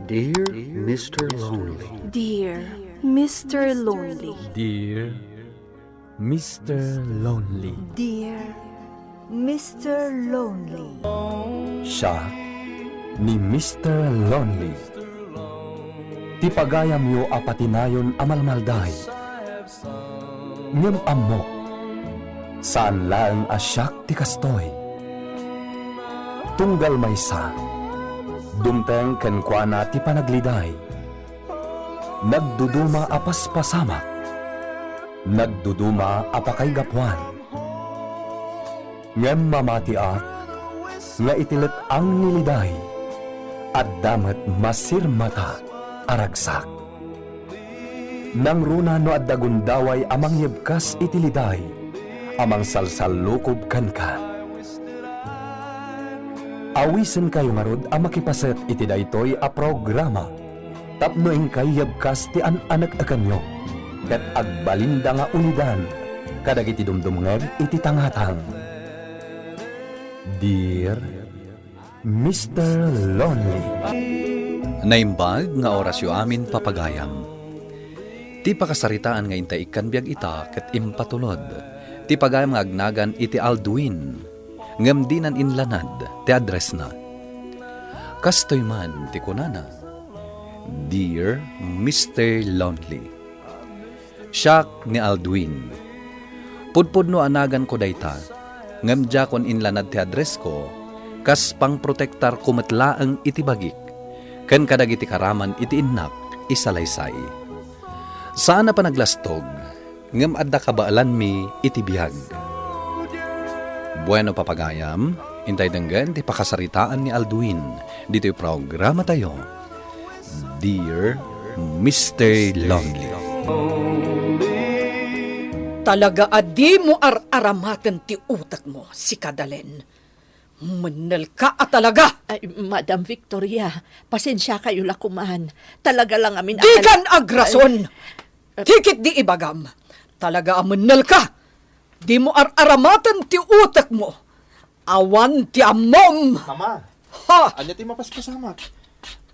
Dear Mr. Lonely. Dear Mr. Lonely. Dear Mr. Lonely. Dear Mr. Lonely. Siya ni Mr. Lonely. Ti pagayam yo apatinayon amalmalday. Ngem amok. Saan lang asyak ti kastoy. Tunggal maysa. Dumteng kenkwana ti panagliday. Nagduduma apas pasamak. Nagduduma apakay gapuan. Ngem mamatiak, nga itilit ang niliday, at damat masirmata aragsak. Nang runa no at dagundaway amang yebkas itiliday, amang salsalukob kanka. Awisen kayo ngarod ang makipaset iti daytoy a programa. Tapno ingkay yebkas ti anak akanyo. Ket agbalinda nga ulidan. Kadag iti dumdumngeg iti tangatang. Dear Mr. Lonely. Naimbag nga orasyo amin papagayam. Ti pakasaritaan nga intay ikan biag ita ket impatulod. Ti pagayam nga agnagan iti Alduin. Ngem dinan inlanad ti address na. Kastoy man ti kunana. Dear Mr. Lonely. Siak ni Alduin. Pudpud no anagan ko dayta. Ngem kon inlanad ti address ko. Kas pang protektar kumetlaang iti bagik. Ken kadag iti karaman iti innak isalaysay. Saan na pa naglastog. Ngem adda kabaalan mi iti biyag. Bueno papagayam, intay denggan ti pakasaritaan ni Alduin. Dito yung programa tayo. Dear Mr. Lonely. Talaga adi mo aramatan ti utak mo, si Kadalen. Manal ka talaga. Ay, Madam Victoria, pasensya kayo lakuman. Talaga lang amin... Di kan agrason! Tikit di ibagam. Talaga amanal ka. Di mo aramatan ti utak mo. Awan ti amom. Mama, Ha! anya ti mapaspasamak.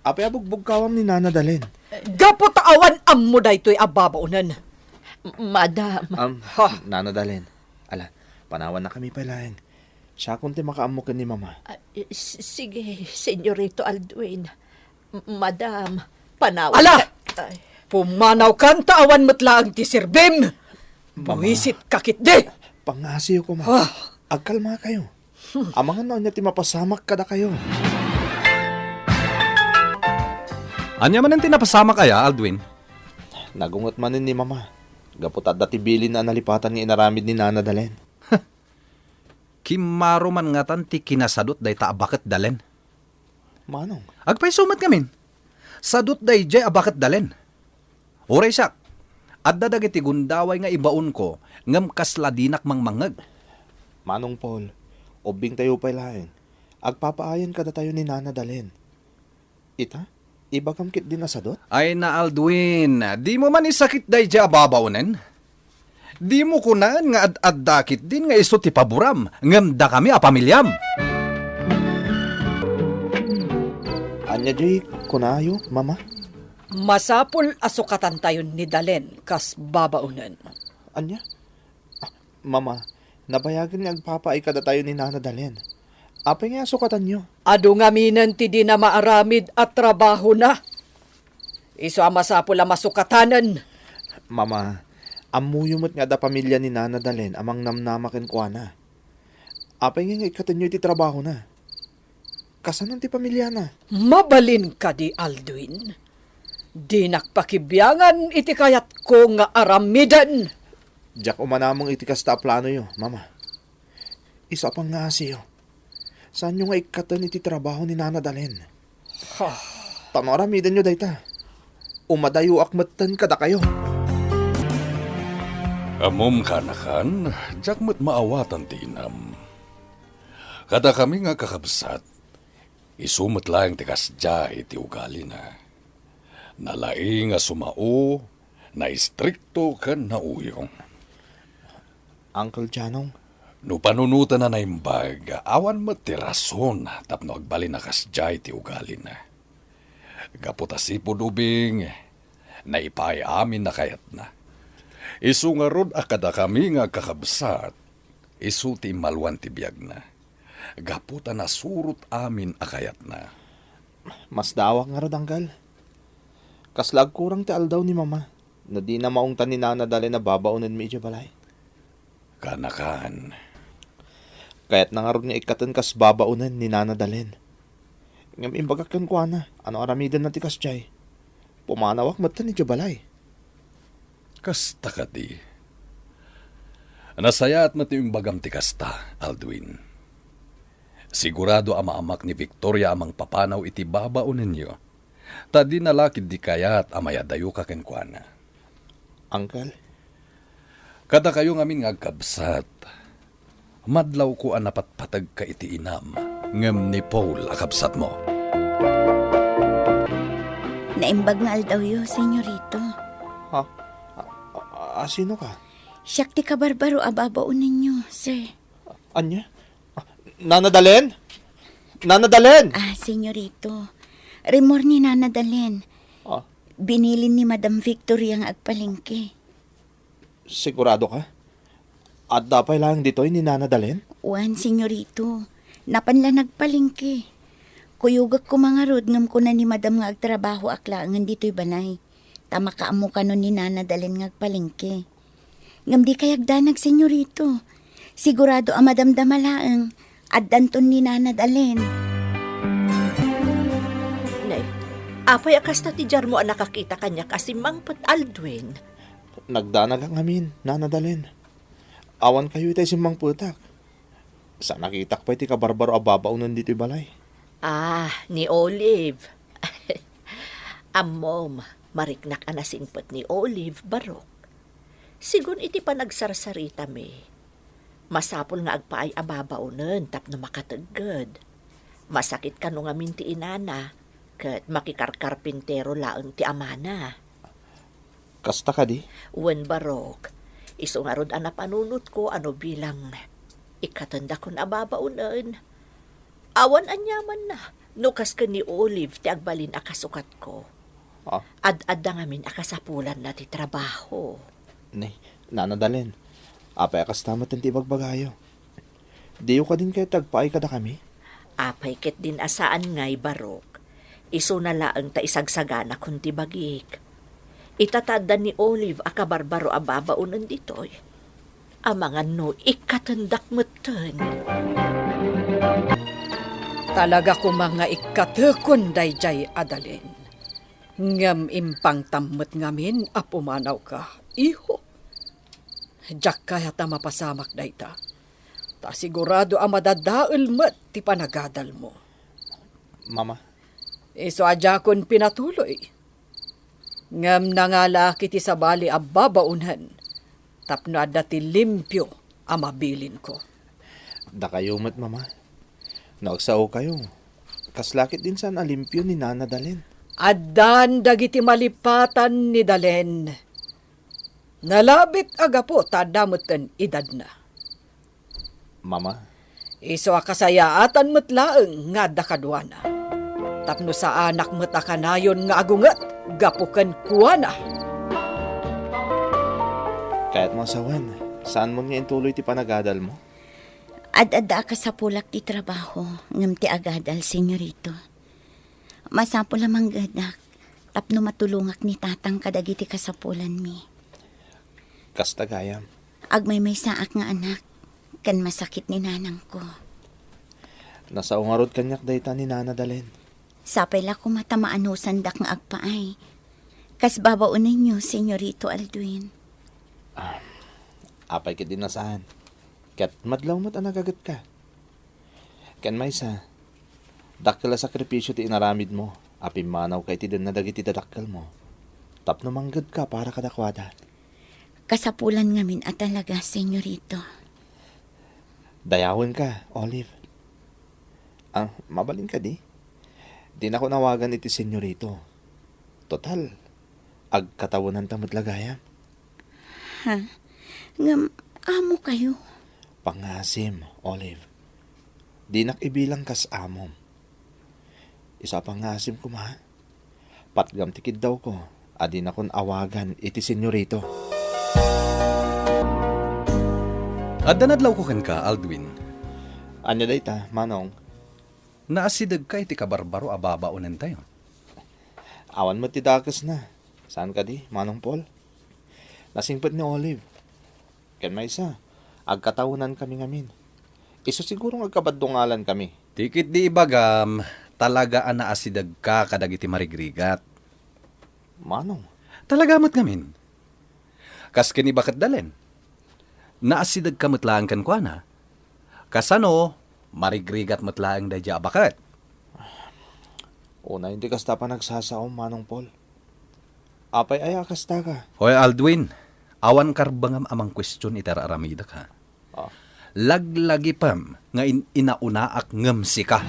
Apay abugbog kawam ni Nana Dalen. Gapo awan ammo daytoy ababaunan. Madam, Ha! Nana Dalen. Ala, panawan na kami palaeng. Siya kung ti makaamukin ni Mama. sige, Senyorito Alduin. Madam, panawan Ala! ka- Ay, Pumanaw kan taawan matlaang ti sirbim. Buwisit kakit di. Pangasiyo ko, Ma. Ha! Agkalma kayo. Amangan na anya ti mapasamak kada kayo. Anya man ang tinapasama kaya, Alduin? Nagungot manin ni Mama. Gapot at dati bilin na nalipatan ni inaramid ni Nana Dalen. Kimaro man nga tan ti kinasadot day ta abaket dalen. Manong? Agpay sumat kamin. Sadot day jay abaket dalen. Oray sak. Adda dagiti gundaway nga ibaon ko ngem kasladinak mangmangeg. Manong Paul, ubing tayo pa laeng. Agpapaayan kada tayo ni Nana Dalen. Ita? Ibagam kit din asadot? Ay na Alduin, di mo man isakit day jay ababawnen. Di mo kunan nga ad-addakit din nga iso ti paburam ngem da kami a pamilyam. Anya jay kunayo, Mama? Masapul asukatan tayo ni Dalen kas babaunan. Anya? Mama, nabayagan nga agpapaay kada tayo ni Nana Dalen. Apay nga sukatan nyo? Ado nga minan ti di na maaramid at trabaho na. Iso ang masapul ang masukatanan. Mama, amuyumot nga da pamilya ni Nana Dalen amang namnamakin ko na. Apay nga ikatan nyo iti trabaho na. Kasanon ti pamilya na? Mabalin ka di, Alduin. Di nakpakibyangan iti kayat ko nga aramidan. Diyak umanamong iti kasta plano yo, Mama. Isa pang nga siyo. Saan nyo nga ikatan iti trabaho ni Nana Dalen? Tano aramidan nyo dayta. Umadayo akmatan kada kayo. Amom kanakan, jakmet maawatan tinam. Kada kami nga kakabsat, isumot lang tikas jay ti ugali na. Nalai nga sumao, na istrikto kan na uyong. Uncle Janong, No panunutan na naimbag, awan mo ti rason tapno agbali na kasjay ti ugali na. Gaputasipod ubing, naipay amin na kayat na. Isu nga rod akada kami nga kakabsat, isu ti malwan ti biyag na. Gaputa na surot amin akayat na. Mas dawak nga rod, Angkal. Kaslag kurang ti aldaw ni Mama, na di na maungtan ni Nana Dalin na babaunan mi iti balay. Kanakan, Kaya't na nga rod nga ikatan kas babaunan ni Nana Dalin. Ngam imbagakan ko na, ano aramidan na ti kasjay. Pumanawak matan iti balay. kasta ka di. Nasaya at mati bagam ti kasta, Alduin. Sigurado amaamak ni Victoria amang papanaw iti babaunan niyo. Tadi nalakid di kayat amayadayo ka kenkwana. Angkal, Kada kayo ngamin ngagkabsat, madlaw ko ang napatpatag ka iti inam, ngem ni Paul akabsat mo. Naimbag nga aldaw yo, senyorito. sino ka? Siyak ti kabarbaro ababaon ninyo, sir. Anya? Nana Dalin? Nana Dalin! Senyorito. Remor ni Nana Dalin. Ah, Binilin ni Madam Victoria ang agpalingke. sigurado ka? At dapay lang dito ni Nana Dalin? Wan, senyorito. Napanla nagpalingke. Kuyugak ko mga rod ngam ko na ni Madam nga agtrabaho aklangan dito'y banay. Tama kaamo ka nun ni Nana Dalin nga agpalingke. Ngam di kayagdanag, senyorito. Sigurado ang Madam Damalaang at danton ni Nana Dalin. Nay, apay akas na ti jar mo ang nakakita kanya kasi mangpat Alduin. Nagdanag ang amin, Nana Dalin. Awan kayo itay simbang putak. Sa nakitak pa iti kabarbaro ababaunan dito'y balay. Ni Olive. Amom, mariknak anasinpot ni Olive, barok. Sigun iti panagsarsarita mi. Masapol nga agpaay ababaunan tapno makatagad. Masakit ka nung amin ti inana, kat makikarkarpintero laeng ti amana. Kasta ka di? Wen barok, iso nga rod anapanunot ko ano bilang ikatanda kon ababaunan. Awan anyaman na, nukas ka ni Olive ti agbalin akasukat ko. Ad-adda ngamin akasapulan na ti trabaho. Nay, Nana Dalin. Apay akastamat ang tibagbagayo. Diyo ka din kayo tagpaay kada kami? Apay ket din asaan ngay barok. Iso na laeng ta isagsagana kun ti bagik. Itatadda ni Olive akabarbaro ababaunan ditoy. Amangan no ikatendak meten. Talaga ko mga ikatekon dayjay adalin. Ngam impang tammet ngamin apumanaw ka, iho. Diyak kaya ta mapasamak dayta. Ta sigurado ang madadaal mat ti panagadal mo. Mama? Iso adya kon pinatuloy. Ngam nangalaki ti sabali ababaunhan. Tapno adda ti limpyo ang mabilin ko. Da kayo mat, Mama. Nagsao kayo. Kaslakit din saan alimpyo ni Nana Dalin. Addan dagiti malipatan ni Dalen. Nalabit agapo tadamutan edad na. Mama? Iso akasayaatan matlaeng nga dakadwana. Tapno sa anak matakanayon nga agungat, gapukan kuwana. Kaya't mo sawan, saan mo nga intuloy ti panagadal mo? Ad-ada ka sa pulak ti trabaho, ngam ti agadal, senyorito. Masapo lamang gadak, tapno matulungak ni tatang kadagiti kasapulan mi. Kasta gayam. Agmay may saak nga anak, kan masakit ni nanang ko. Nasa ungarod kanyak dayta ni Nana Dalin. Sapay la ko matamaanusan dak nga agpaay. Kas babaunan niyo, senyorito Alduin. Apay kit din nasaan. Kat madlaw mo't anagagat ka. Kan may sa, dakkel sakripisyo ti inaramid mo. Apim manaw kay ti den na dagiti dadakkel mo. Tapno manggad ka para kadakwada. Kasapulan ngamin at talaga, senyorito. Dayawin ka, Olive. Mabalin ka di. Di na ko nawagan iti senyorito. Total, agkatawanan tamad lagaya. Ha? Ngam, amo kayo. Pangasim, Olive. Di nakibilang kas amom. Isa pangasim ko, ma. Patgam tikid daw ko. Adi na kon awagan iti senyorito. Adda nadlaw ko ken ka, Aldwin. Anya dayta, manong? Naasidag ka iti kabarbaro ababaunan tayo. Awan mo ti dakas na. Saan ka di, manong Paul? Nasingpet ni Olive. Ken may isa. Agkatawunan kami ngamin. Iso sigurong agkabadungalan kami. Tikit di ibagam, talaga naasidag ka kadagiti marigrigat. Manong? Talaga mat ngamin. Kas kini bakit dalen? Naasidag ka matlaang kan kwa na. Kasano, marigrigat matlaang dadya bakit? Una, hindi kasta pa nagsasaom, manong Paul. Apay ay akasta ka. Hoy Aldwin, awan karbangam amang question itararamida ka. Ah. Laglagi pam nga inaunaak ngamsi ka.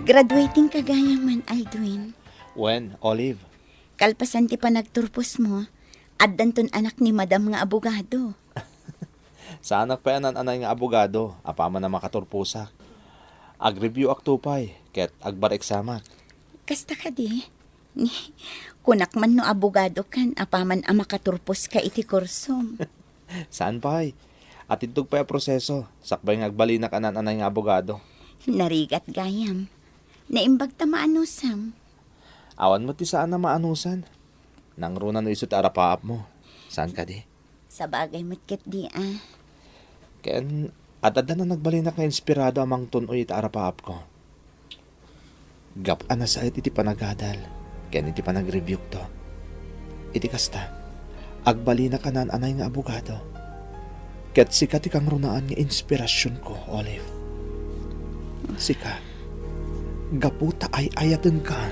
Graduating kagaya man, Aldwin. When, Olive? Kalpasan ti pa nagturpos mo, addanton anak ni madam nga abogado. Sa anak pa yan anay nga abogado, apaman na makaturpusak. Ag-review aktupay, ket agbar eksamak. Kasta ka di. Kunak man no abogado kan, apaman ang makaturpos ka iti kursom. Saan pa'y? At itog pa yung proseso, sakbay nga agbalina kanan anay nga abogado. Narigat gayam. Naimbag ta maanusam. Awan mo ti saan na maanusan. Nang runa no isut arapaap mo. Saan ka di? Sa bagay matkit di Ken, at adda na nagbalinak nga inspirado amang tunoy iti arapaap ko. Gap na sa iti panagadal. Ken iti panag-review to. Iti kasta, agbalina kanan anay nga abogado. Ket sika ti kang runaan nga inspirasyon ko, Olive. Sika, gaputa ay ayaten ka.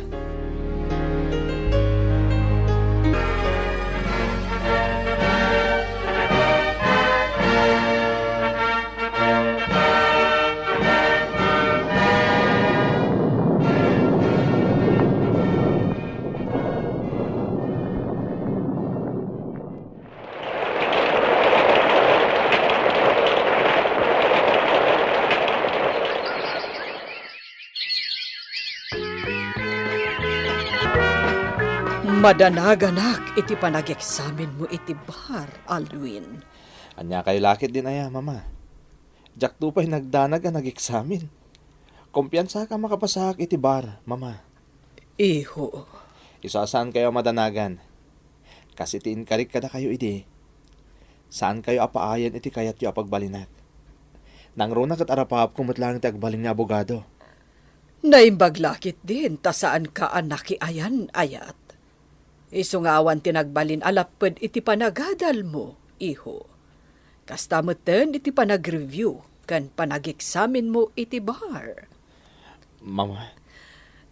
Madanaganak iti panag-eksamin mo iti bar, Aldwin. Anya kay lakit din aya, mama. Jak tupay nagdanag ang nag-examine. Kumpiyansa ka makapasak iti bar, mama. Iho. Isasaan kayo madanagan. Kasi tiin karik kada kayo iti. Saan kayo apaayan iti kayat yo apagbalinat. Nang runa kat arapahap kumutlang iti agbalin nga abogado. Naimbaglakit din, ta saan ka anaki ayan ayat. Isungawan tinagbalin alapad iti panagadal mo, iho. Kastameten iti panag-review, kan panag-examine mo iti bar. Mama,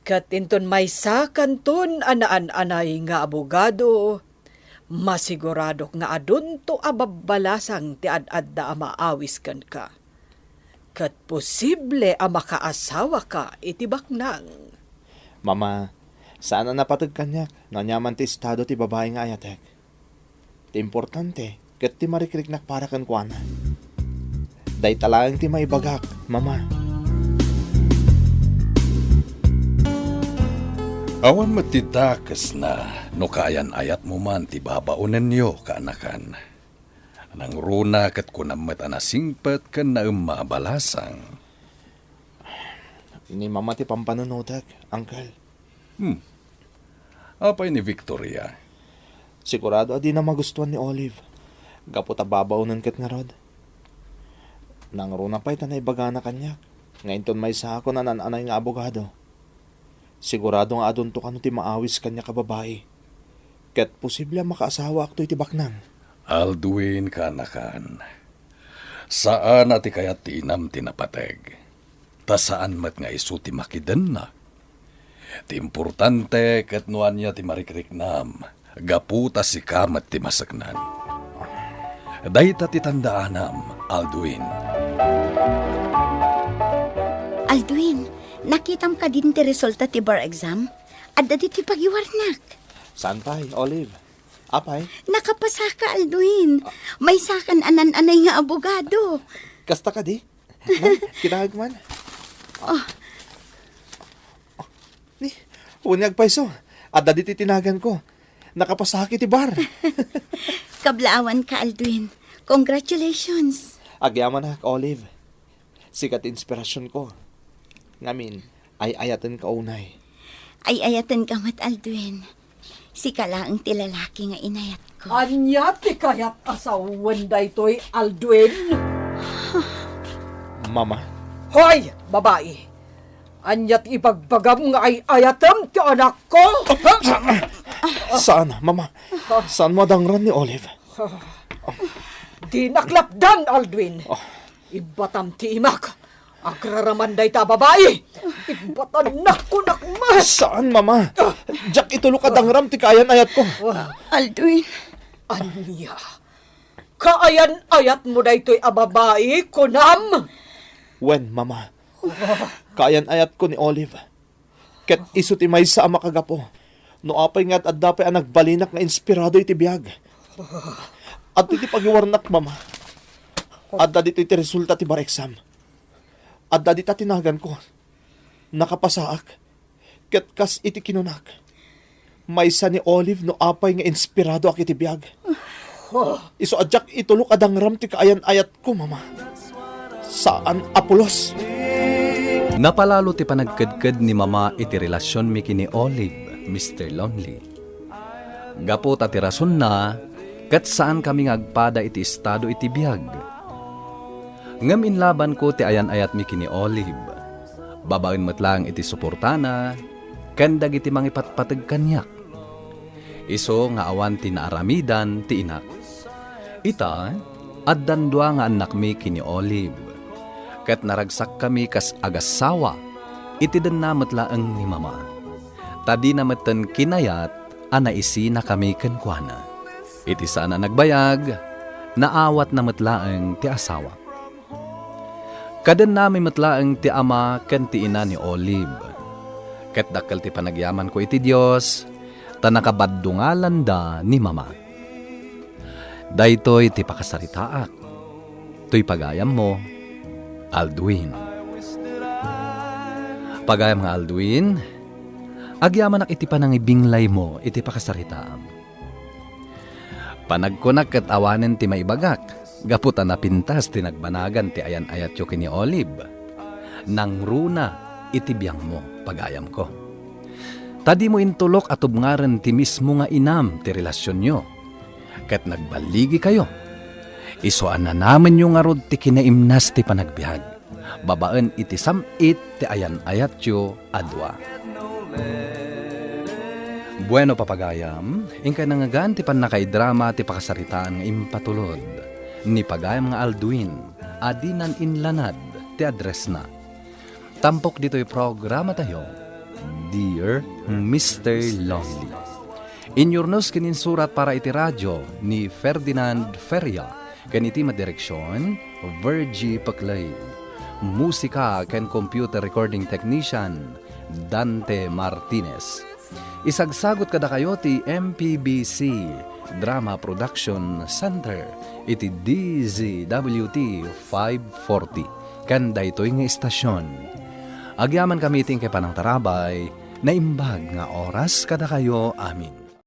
Katinton may sakanton anaan-anay nga abogado, masigurado nga adunto ababalasang ti ad-adda amaawis kan ka. Kat posible a makaasawa ka iti baknang. mama, saan na napatag kanyak? Nanyaman ti estado ti babae nga ayatek. Ti importante, kat ti marikriknak para kan kuana. Day talang ti maibagak, mama. Awan matitakas na no kaayan ayat mo man ti babaunan niyo kaanakan. Nang runa kat kunamat anasingpat kan na mabalasang. Ni mama ti pampanunutak, angkal. Apay ni Victoria. Sigurado adi na magustuhan ni Olive. Gapot ababaunan kat nga rod. Nang runa pa'y tanay baga na kanyak. Ngayon ton may sa ako na nananay nga abogado. Sigurado nga adunto ka no ti maawis kanya kababae. Ket posible makaasawa akto iti baknang. Aldwin kaanakan. Saan ati kaya tinam tinapateg? Ta saan mat nga isu ti makidan na? Ti importante kat nuan niya ti marikriknam. Gaputa si kamat ti masaknan. Dayta ti tandaanam, Aldwin. Aldwin, nakitam ka din ti resulta ti bar exam? Adda di ti pagiwarnak. Saan pa'y, Olive? Apay? Nakapasa ka, Aldwin. May sakan anan-anay nga abogado. Kasta ka di? Na, kinahag man. Unyag pa iso. At dadi titinagan ko. Nakapasakit ti bar. Kablaawan ka, Aldwin. Congratulations. Agyaman na, Olive. Sikat inspirasyon ko. Ngamin, ay ayatan ka unay. Ay ayatan ka mat, Aldwin. Si kalaang tilalaki nga inayat ko. Anya ti kayat asawan daytoy Aldwin. Mama, Hoy, babae. Anyat ipagbagam nga ay ayatam ti anak ko. saan, mama? Saan madangran ni Olive? Di naklapdan, Aldwin. Ibatam ti imak. Agraraman day ta babae. Ibatan ko nakmas. Saan, mama? Jack itulok ka dangram ti kayan ayat ko. Aldwin. Anya, kaayan-ayat mo daytoy a babae, kunam. Wen, mama? Kayan ayat ko ni Olive. Ket iso ti may sa ama kagapo. No apay nga't at dapay ang nagbalinak nga inspirado iti biyag. At iti pagiwarnak, mama. At dito iti resulta ti bar exam. At dito tinagan ko. Nakapasaak. Ket kas iti kinunak. Maysa ni Olive no apay nga inspirado ak iti biyag. Iso adyak itulok adangram ti kaayan ayat ko, mama. Saan Apolos? Napalalo ti panagkadkad ni mama iti relasyon mi kini Olive, Mr. Lonely. Gapot ati rason na, kat saan kami ngagpada iti estado iti biyag. Ngam inlaban ko ti ayan-ayat mi kini Olive. Babaen matlang iti suportana, kandag iti mangipatpatag kanyak. Iso nga awan ti naaramidan ti inak. Ita, addan dua nga anak mi kini Olive. Kat naragsak kami kas agasawa, iti den namatlaang ni mama. Tadi namatan kinayat, anaisi na kami kenkwana. Iti sana nagbayag, naawat na matlaang ti asawa. Kaden namin matlaang ti ama ken ti ina ni Olive. Kat dakkel ti panagyaman ko iti Dios, tanakabaddungalan da ni mama. Daytoy ti pakasaritaak. To'y pagayam mo, Aldwin. Pagayam nga Aldwin, agyaman ak iti panangibinglay mo, iti pakasaritaam. Panagkunak kat awanen ti maibagak, gaputan na pintas ti nagbanagan ti ayan-ayat yo kini Olive. Nang runa, iti biyang mo, pagayam ko. Tadi mo intulok at ubngaren ti mismo nga inam ti relasyon nyo. Kat nagbaligi kayo. Isuan na naman yung arod ti kinaimnas ti panagbiag. Babaan iti samit ti ayan-ayat yo adwa. Bueno papagayam, ingkay nangagan ti panakaidrama ti pakasaritaan nga impatulod. Ni pagayam nga Aldwin, adinan inlanad ti address na. Tampok dito'y programa tayo, Dear Mr. Lonely. Inyornos kinin surat para iti radyo ni Ferdinand Feria, kaniti madireksyon, Virgie Paclay. Musika ken computer recording technician, Dante Martinez. Isagsagot kada kayo ti MPBC Drama Production Center, iti DZWT 540. Kanda ito'y nga istasyon. Agyaman kami iting kay panang tarabay, na imbag nga oras kada kayo amin.